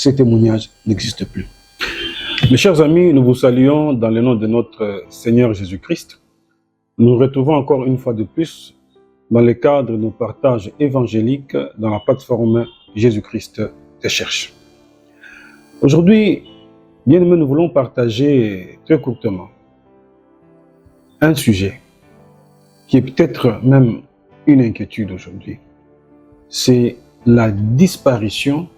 Ces témoignages n'existent plus. Mes chers amis, nous vous saluons dans le nom de notre Seigneur Jésus-Christ. Nous nous retrouvons encore une fois de plus dans le cadre de nos partages évangéliques dans la plateforme Jésus-Christ te cherche. Aujourd'hui, bien aimés, nous voulons partager très courtement un sujet qui est peut-être même une inquiétude aujourd'hui. C'est la disparition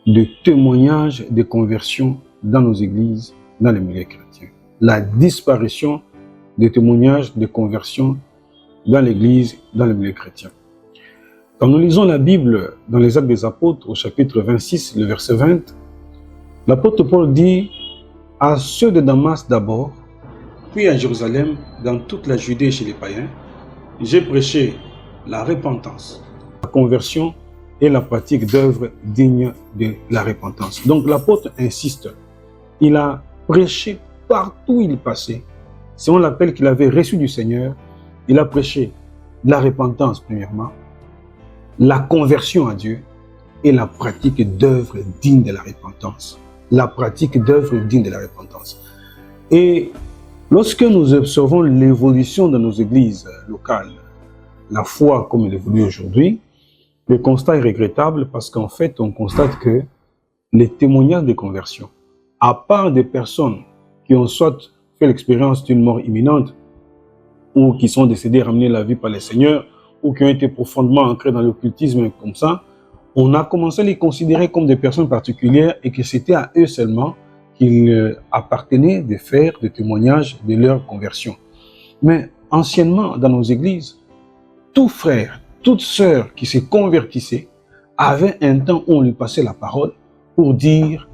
de témoignages de conversion dans nos églises, dans les milieux chrétiens. La disparition des témoignages de conversion dans l'église, dans les milieux chrétiens. Quand nous lisons la Bible dans les Actes des Apôtres, au chapitre 26, le verset 20, l'apôtre Paul dit à ceux de Damas d'abord, puis à Jérusalem, dans toute la Judée chez les païens, j'ai prêché la repentance, la conversion et la pratique d'œuvres dignes de la repentance. Donc l'apôtre insiste, il a prêché partout où il passait, selon l'appel qu'il avait reçu du Seigneur, il a prêché la repentance premièrement, la conversion à Dieu et la pratique d'œuvres dignes de la repentance. La pratique d'œuvres dignes de la repentance. Et lorsque nous observons l'évolution de nos églises locales, la foi comme elle évolue aujourd'hui, le constat est regrettable parce qu'en fait, on constate que les témoignages de conversion, à part des personnes qui ont soit fait l'expérience d'une mort imminente, ou qui sont décédés ramenés à la vie par le Seigneur, ou qui ont été profondément ancrés dans l'occultisme comme ça, on a commencé à les considérer comme des personnes particulières et que c'était à eux seulement qu'il appartenait de faire des témoignages de leur conversion. Mais anciennement, dans nos églises, tout frère, toute sœur qui se convertissait avait un temps où on lui passait la parole pour dire,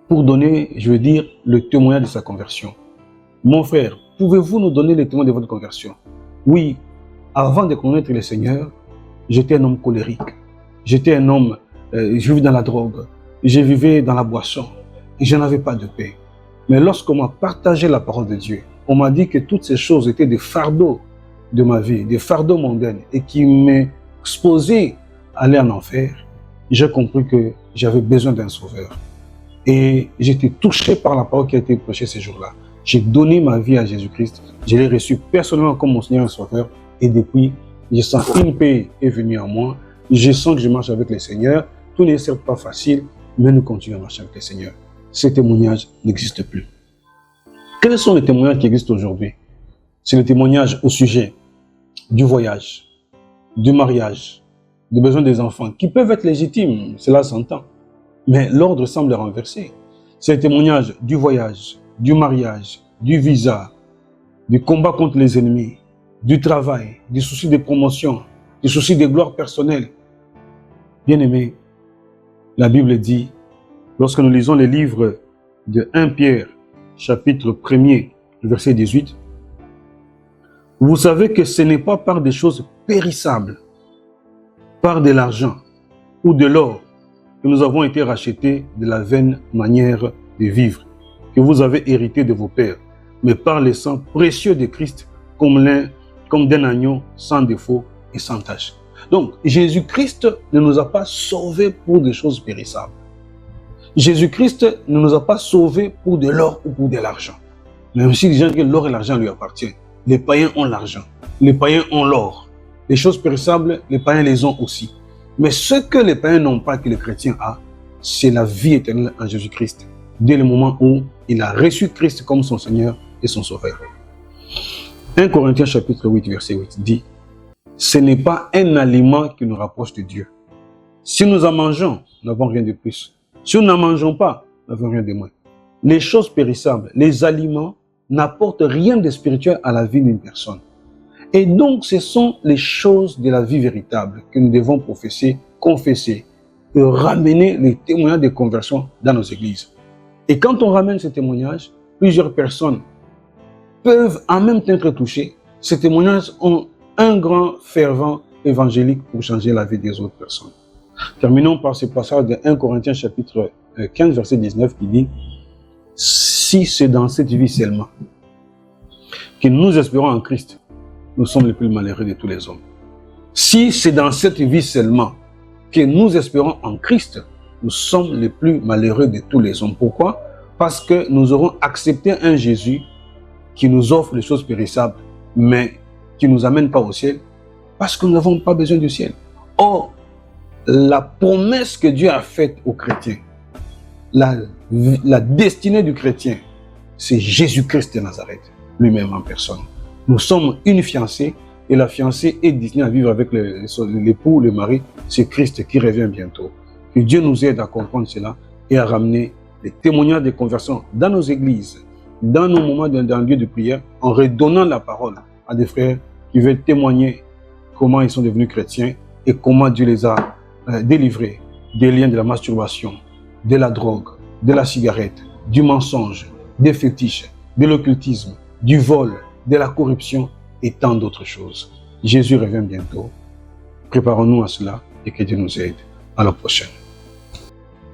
pour donner, je veux dire, le témoignage de sa conversion. Mon frère, pouvez-vous nous donner le témoin de votre conversion? Oui, avant de connaître le Seigneur, j'étais un homme colérique. J'étais un homme, je vivais dans la drogue, je vivais dans la boisson, et je n'avais pas de paix. Mais lorsqu'on m'a partagé la parole de Dieu, on m'a dit que toutes ces choses étaient des fardeaux de ma vie, des fardeaux mondains, et qui m'exposaient à aller en enfer, j'ai compris que j'avais besoin d'un sauveur. Et j'étais touché par la parole qui a été prêchée ces jours-là. J'ai donné ma vie à Jésus-Christ, je l'ai reçu personnellement comme mon Seigneur et Sauveur, et depuis, je sens une paix est venue en moi, je sens que je marche avec le Seigneur, tout n'est certes pas facile, mais nous continuons à marcher avec le Seigneur. Ces témoignages n'existent plus. Quels sont les témoignages qui existent aujourd'hui? C'est le témoignage au sujet du voyage, du mariage, des besoins des enfants, qui peuvent être légitimes, cela s'entend, mais l'ordre semble renversé. C'est le témoignage du voyage, du mariage, du visa, du combat contre les ennemis, du travail, du souci de promotion, du souci de gloire personnelle. Bien-aimés, la Bible dit, lorsque nous lisons les livres de 1 Pierre, chapitre 1er, verset 18, vous savez que ce n'est pas par des choses périssables, par de l'argent ou de l'or, que nous avons été rachetés de la vaine manière de vivre, que vous avez hérité de vos pères, mais par le sang précieux de Christ, comme d'un agneau sans défaut et sans tache. Donc, Jésus-Christ ne nous a pas sauvés pour des choses périssables. Jésus-Christ ne nous a pas sauvés pour de l'or ou pour de l'argent. Même si les gens disent que l'or et l'argent lui appartiennent. Les païens ont l'argent, les païens ont l'or. Les choses périssables, les païens les ont aussi. Mais ce que les païens n'ont pas, que les chrétiens ont, c'est la vie éternelle en Jésus-Christ. Dès le moment où il a reçu Christ comme son Seigneur et son Sauveur. 1 Corinthiens chapitre 8, verset 8 dit, ce n'est pas un aliment qui nous rapproche de Dieu. Si nous en mangeons, nous n'avons rien de plus. Si nous n'en mangeons pas, nous n'avons rien de moins. Les choses périssables, les aliments, n'apportent rien de spirituel à la vie d'une personne. Et donc, ce sont les choses de la vie véritable que nous devons professer, confesser, et ramener les témoignages de conversion dans nos églises. Et quand on ramène ces témoignages, plusieurs personnes peuvent en même temps être touchées. Ces témoignages ont un grand fervent évangélique pour changer la vie des autres personnes. Terminons par ce passage de 1 Corinthiens chapitre 15, verset 19 qui dit « Si c'est dans cette vie seulement que nous espérons en Christ, nous sommes les plus malheureux de tous les hommes. Si c'est dans cette vie seulement que nous espérons en Christ, nous sommes les plus malheureux de tous les hommes. Pourquoi? Parce que nous aurons accepté un Jésus qui nous offre les choses périssables, mais qui ne nous amène pas au ciel, parce que nous n'avons pas besoin du ciel. Or, la promesse que Dieu a faite aux chrétiens, la destinée du chrétien, c'est Jésus-Christ de Nazareth, lui-même en personne. Nous sommes une fiancée, et la fiancée est destinée à vivre avec l'époux, le mari, c'est Christ qui revient bientôt. Que Dieu nous aide à comprendre cela et à ramener les témoignages de conversion dans nos églises, dans nos moments dans le lieu de prière, en redonnant la parole à des frères qui veulent témoigner comment ils sont devenus chrétiens et comment Dieu les a délivrés des liens de la masturbation, de la drogue, de la cigarette, du mensonge, des fétiches, de l'occultisme, du vol, de la corruption et tant d'autres choses. Jésus revient bientôt. Préparons-nous à cela et que Dieu nous aide. À la prochaine.